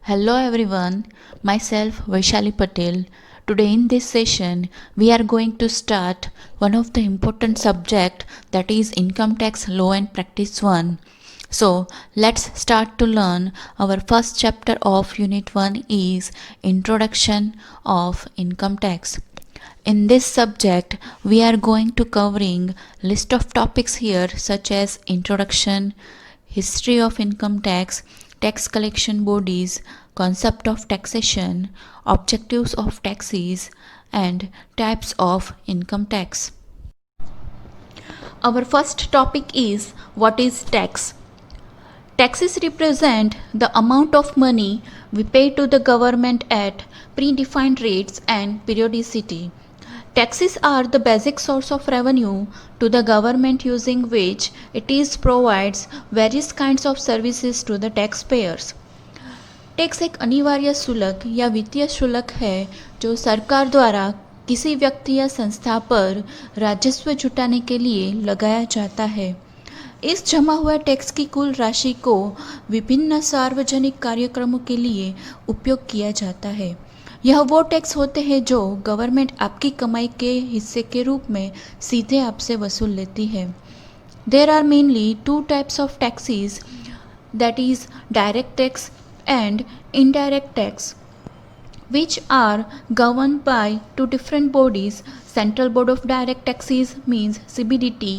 Hello everyone, myself Vaishali Patel. Today in this session we are going to start one of the important subject, that is income tax law and practice 1. So let's start to learn. Our first chapter of unit 1 is introduction of income tax. In this subject we are going to covering list of topics here such as introduction, history of income tax collection bodies, concept of taxation, objectives of taxes, and types of income tax. Our first topic is what is tax. Taxes represent the amount of money we pay to the government at predefined rates and periodicity. Taxes are the basic source of revenue to the government using which it is provides various kinds of services to the taxpayers. Tax एक अनिवार्य शुल्क या वित्तीय शुल्क है जो सरकार द्वारा किसी व्यक्ति या संस्था पर राजस्व जुटाने के लिए लगाया जाता है। इस जमा हुआ टैक्स की कुल राशि को विभिन्न सार्वजनिक कार्यक्रमों के लिए उपयोग किया जाता है। यह वो टैक्स होते हैं जो गवर्नमेंट आपकी कमाई के हिस्से के रूप में सीधे आपसे वसूल लेती है। There are mainly two types of taxes, that is direct tax and indirect tax, which are governed by two different bodies. Central Board of Direct Taxes means CBDT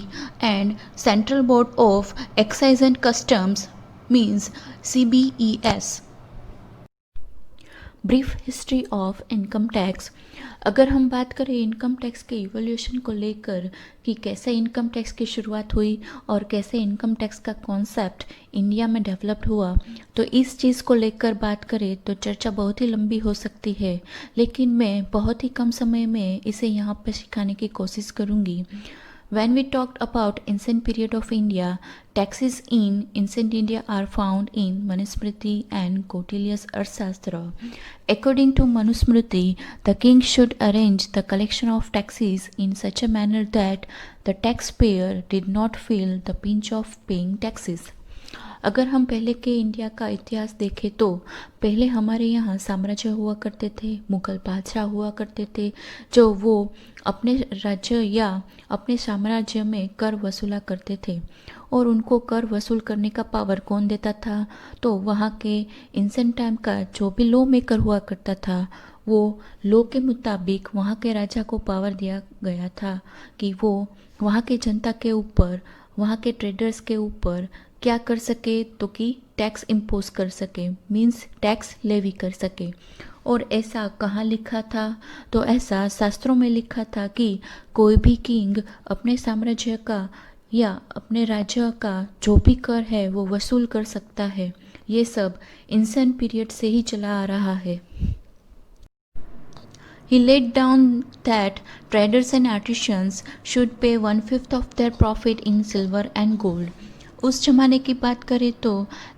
and Central Board of Excise and Customs means CBES. Brief history of income tax. अगर हम बात करें income tax के evolution को लेकर कि कैसे income tax की शुरुआत हुई और कैसे इनकम टैक्स का कॉन्सेप्ट इंडिया में डेवलप्ड हुआ, तो इस चीज़ को लेकर बात करें तो चर्चा बहुत ही लंबी हो सकती है, लेकिन मैं बहुत ही कम समय में इसे यहाँ पर सिखाने की कोशिश करूँगी। When we talked about ancient period of India, taxes in ancient India are found in Manusmriti and Kautilya's Arthashastra. According to Manusmriti, the king should arrange the collection of taxes in such a manner that the taxpayer did not feel the pinch of paying taxes. अगर हम पहले के India का इतिहास देखें तो पहले हमारे यहाँ साम्राज्य हुआ करते थे, मुग़ल बादशाह हुआ करते थे, जो वो अपने राज्य या अपने साम्राज्य में कर वसूला करते थे। और उनको कर वसूल करने का पावर कौन देता था? तो वहाँ के एंशिएंट टाइम का जो भी लॉ मेकर हुआ करता था, वो लॉ के मुताबिक वहाँ के राजा को पावर दिया गया था कि वो वहाँ के जनता के ऊपर, वहाँ के ट्रेडर्स के ऊपर क्या कर सके, तो कि टैक्स इम्पोज कर सके, मीन्स टैक्स लेवी कर सके। और ऐसा कहाँ लिखा था? तो ऐसा शास्त्रों में लिखा था कि कोई भी किंग अपने साम्राज्य का या अपने राज्य का जो भी कर है वो वसूल कर सकता है। ये सब एंशिएंट पीरियड से ही चला आ रहा है। He laid down that traders and artisans should pay 1/5 of their profit in silver and gold. उस जमाने की बात करें तो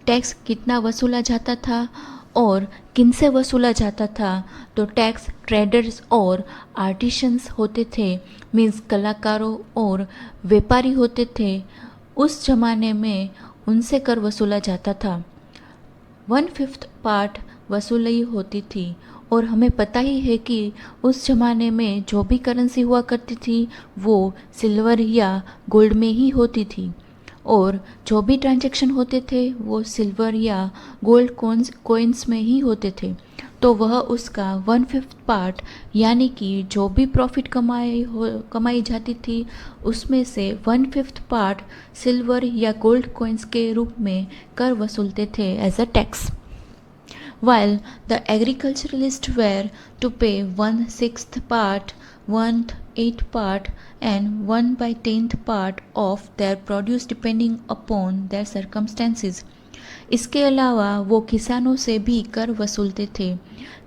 टैक्स कितना वसूला जाता था और किन से वसूला जाता था? तो टैक्स ट्रेडर्स और आर्टिशंस होते थे, मीन्स कलाकारों और व्यापारी होते थे। उस जमाने में उनसे कर वसूला जाता था। 1/5 पार्ट वसूली होती थी। और हमें पता ही है कि उस ज़माने में जो भी करेंसी हुआ करती थी वो सिल्वर या गोल्ड में ही होती थी, और जो भी ट्रांजैक्शन होते थे वो सिल्वर या गोल्ड कॉइन्स में ही होते थे। तो वह उसका 1/5 पार्ट यानी कि जो भी प्रॉफिट कमाई जाती थी उसमें से 1/5 पार्ट सिल्वर या गोल्ड कॉइन्स के रूप में कर वसूलते थे as a tax. While the agriculturalists were to pay 1/6 part, 1/8 part and 1/10 part of their produce depending upon their circumstances. इसके अलावा वो किसानों से भी कर वसूलते थे।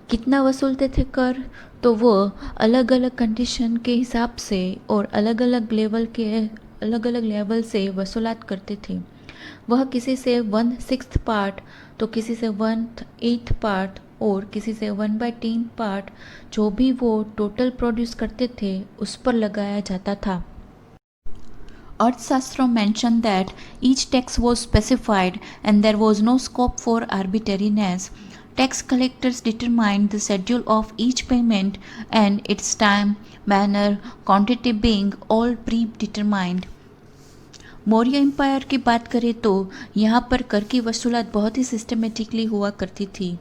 कितना वसूलते थे कर? तो वो अलग अलग कंडीशन के हिसाब से और अलग अलग लेवल से वसूलात करते थे। वह किसी से 1/6 पार्ट, तो किसी से 1/8 पार्ट और किसी से 1/10 पार्ट, जो भी वो टोटल प्रोड्यूस करते थे उस पर लगाया जाता था। Arthashastra mentioned that each tax was specified and there was no scope for arbitrariness. Tax collectors determined the schedule of each payment and its time, manner, quantity being all predetermined. Maurya empire की बात करें तो यहाँ पर कर की वसूलात बहुत ही systematically हुआ करती थी,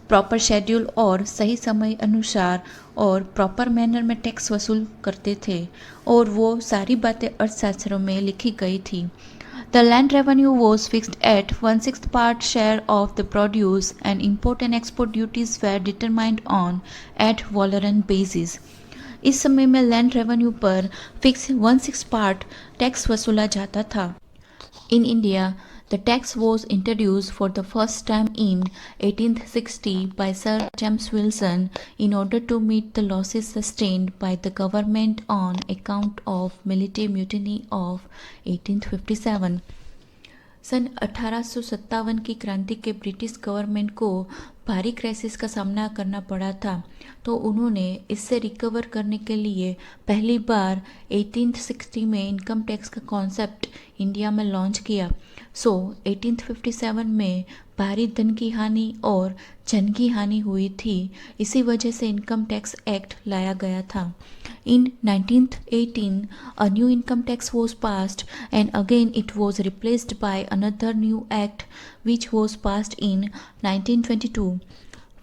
प्रॉपर शेड्यूल और सही समय अनुसार और प्रॉपर मैनर में टैक्स वसूल करते थे और वो सारी बातें अर्थशास्त्रों में लिखी गई थी. The land revenue was fixed at 1/6 part share of the produce and import and export duties were determined on ad valorem basis. इस समय में लैंड रेवेन्यू पर फिक्स 1/6 पार्ट टैक्स वसूला जाता था. In India, the tax was introduced for the first time in 1860 by Sir James Wilson in order to meet the losses sustained by the government on account of military mutiny of 1857. सन 1857 की क्रांति के British government को भारी crisis का सामना करना पड़ा था, तो उन्होंने इससे रिकवर करने के लिए पहली बार 1860 में इनकम टैक्स का कॉन्सेप्ट इंडिया में लॉन्च किया. 1857 में भारी धन की हानि और जन की हानि हुई थी, इसी वजह से इनकम टैक्स एक्ट लाया गया था. In 1918, a new income tax was passed and again it was replaced by another new act which was passed in 1922.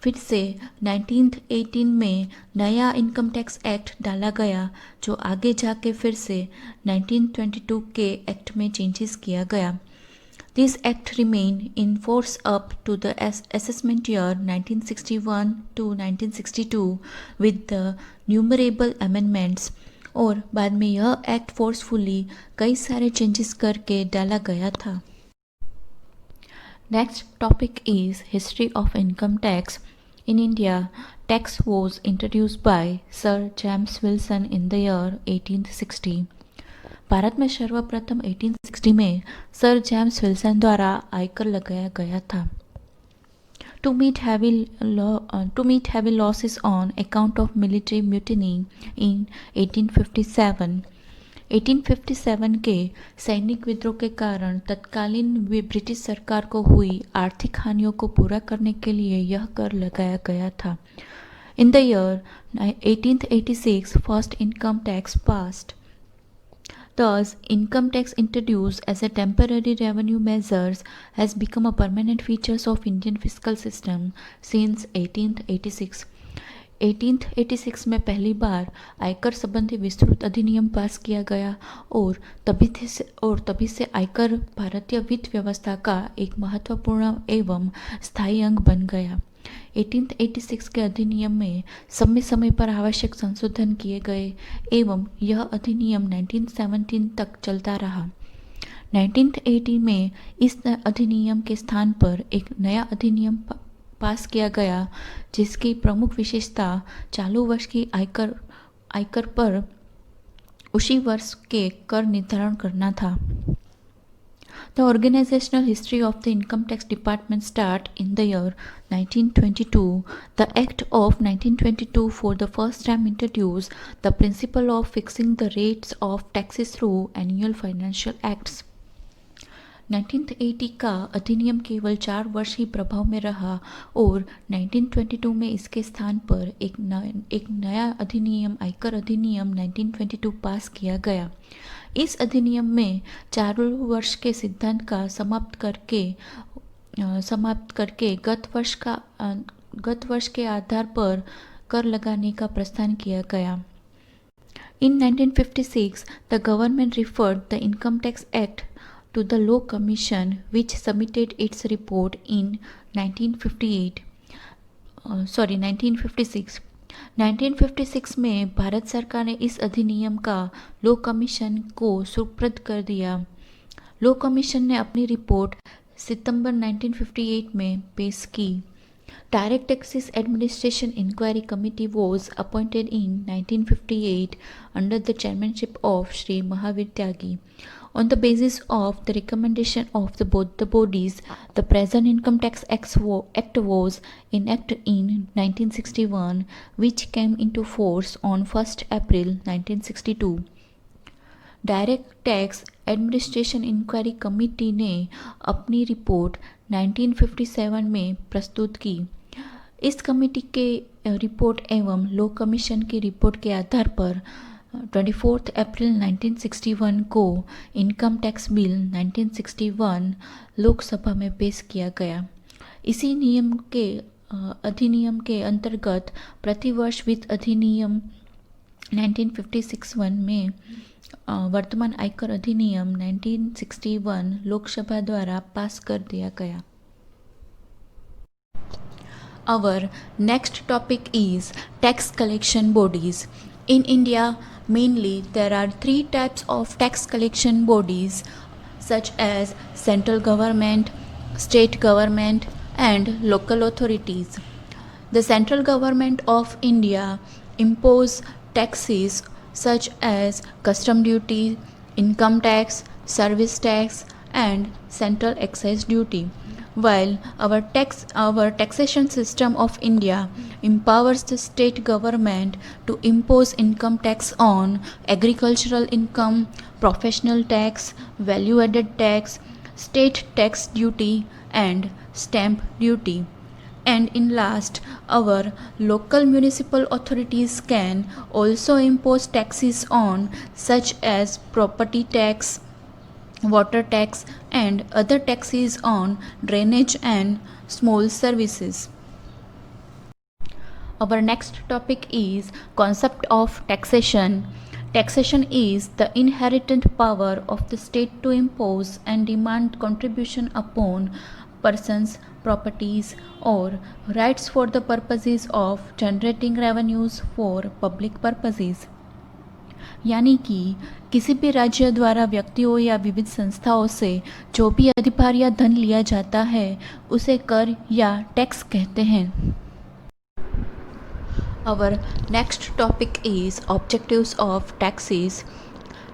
फिर से 1918 में नया इनकम टैक्स एक्ट डाला गया जो आगे जाके फिर से 1922 के एक्ट में चेंजेस किया गया. This act remained in force up to the assessment year 1961 to 1962 with the numerable amendments. और बाद में यह एक्ट फोर्सफुली कई सारे चेंजेस करके डाला गया था. Next topic is history of income tax. In India, tax was introduced by Sir James Wilson in the year 1860. Bharat में सर्वप्रथम 1860 में सर जेम्स विल्सन द्वारा आयकर लगाया गया था. To meet heavy losses on account of military mutiny in 1857. 1857 के सैनिक विद्रोह के कारण तत्कालीन ब्रिटिश सरकार को हुई आर्थिक हानियों को पूरा करने के लिए यह कर लगाया गया था. In the year 1886, first income tax passed. Thus, income tax introduced as a temporary revenue measure has become a permanent feature of Indian fiscal system since 1886. 1886 में पहली बार आयकर संबंधी विस्तृत अधिनियम पास किया गया और तभी से आयकर भारतीय वित्त व्यवस्था का एक महत्वपूर्ण एवं स्थायी अंग बन गया. 1886 के अधिनियम में समय समय पर आवश्यक संशोधन किए गए एवं यह अधिनियम 1917 तक चलता रहा. 1980 में इस अधिनियम के स्थान पर एक नया अधिनियम पास किया गया जिसकी प्रमुख विशेषता चालू वर्ष की आयकर पर उसी वर्ष के कर निर्धारण करना था. The organizational history of the Income Tax Department start in the year 1922. The Act of 1922 for the first time introduced the principle of fixing the rates of taxes through annual financial acts. 1980 का अधिनियम केवल 4 वर्ष ही प्रभाव में रहा और 1922 में इसके स्थान पर एक नया अधिनियम आयकर अधिनियम 1922 पास किया गया. इस अधिनियम में 4 वर्ष के सिद्धांत का समाप्त करके गत वर्ष के आधार पर कर लगाने का प्रस्थान किया गया. In 1956, the government referred the Income Tax Act to the Law Commission, which submitted its report in 1956. 1956 में भारत सरकार ने इस अधिनियम का लॉ कमीशन को सुपुर्द कर दिया. लॉ कमीशन ने अपनी रिपोर्ट सितंबर 1958 में पेश की. Direct Taxes Administration Inquiry Committee was appointed in 1958 under the chairmanship of Shri Mahavir Tyagi. On the basis of the recommendation of both the bodies, the present Income Tax Act was enacted in 1961, which came into force on 1st April 1962. Direct tax administration inquiry committee ने अपनी report 1957 में प्रस्तुत की. इस committee के report एवं लो commission की report के आधार पर 24 अप्रैल 1961 को इनकम टैक्स बिल 1961 लोकसभा में पेश किया गया। इसी अधिनियम के अंतर्गत प्रतिवर्ष वित्त अधिनियम 1956 में वर्तमान आयकर अधिनियम 1961 लोकसभा द्वारा पास कर दिया गया। Our next topic is tax collection bodies. In India, mainly there are three types of tax collection bodies such as central government, state government and local authorities. The central government of India impose taxes such as custom duty, income tax, service tax and central excise duty. While our taxation system of India empowers the state government to impose income tax on agricultural income, professional tax, value added tax, state tax duty and stamp duty. And in last, our local municipal authorities can also impose taxes on such as property tax, water tax and other taxes on drainage and small services. Our next topic is concept of taxation. Taxation is the inherent power of the state to impose and demand contribution upon persons, properties or rights for the purposes of generating revenues for public purposes. यानी कि किसी भी राज्य द्वारा व्यक्तियों या विविध संस्थाओं से जो भी अधिभार या धन लिया जाता है उसे कर या टैक्स कहते हैं। Our next topic is objectives of taxes.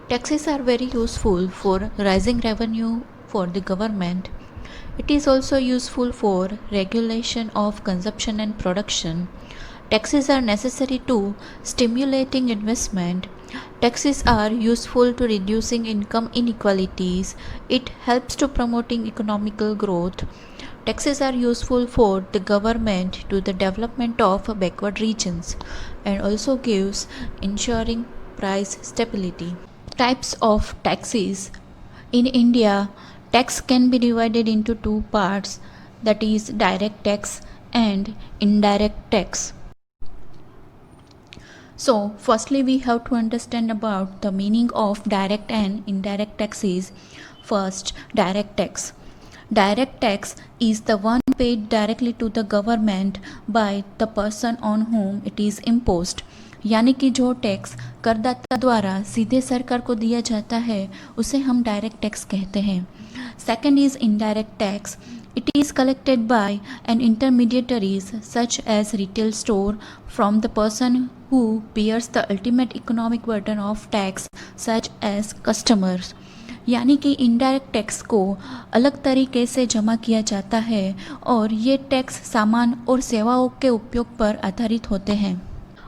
Taxes are very useful for raising revenue for the government. It is also useful for regulation of consumption and production. Taxes are necessary to stimulating investment. Taxes are useful to reducing income inequalities. It helps to promoting economical growth. Taxes are useful for the government to the development of backward regions and also gives ensuring price stability. Types of taxes. In India, tax can be divided into two parts, that is direct tax and indirect tax. So firstly we have to understand about the meaning of direct and indirect taxes. First, direct tax. Direct tax is the one paid directly to the government by the person on whom it is imposed. यानी कि जो tax करदाता द्वारा सीधे सरकार को दिया जाता है उसे हम डायरेक्ट टैक्स कहते हैं। Second is indirect tax. It is collected by an intermediaries such as retail store from the person who bears the ultimate economic burden of tax such as customers. यानी कि इनडायरेक्ट टैक्स को अलग तरीके से जमा किया जाता है और ये टैक्स सामान और सेवाओं के उपयोग पर आधारित होते हैं।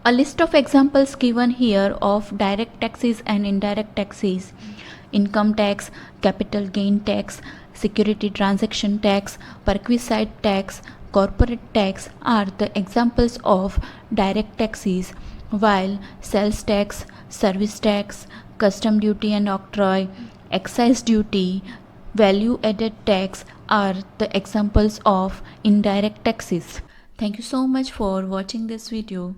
A list of examples given here of direct taxes and indirect taxes. Income tax, capital gain tax, security transaction tax, perquisite tax, corporate tax are the examples of direct taxes, while sales tax, service tax, custom duty and octroi, excise duty, value added tax are the examples of indirect taxes. Thank you so much for watching this video.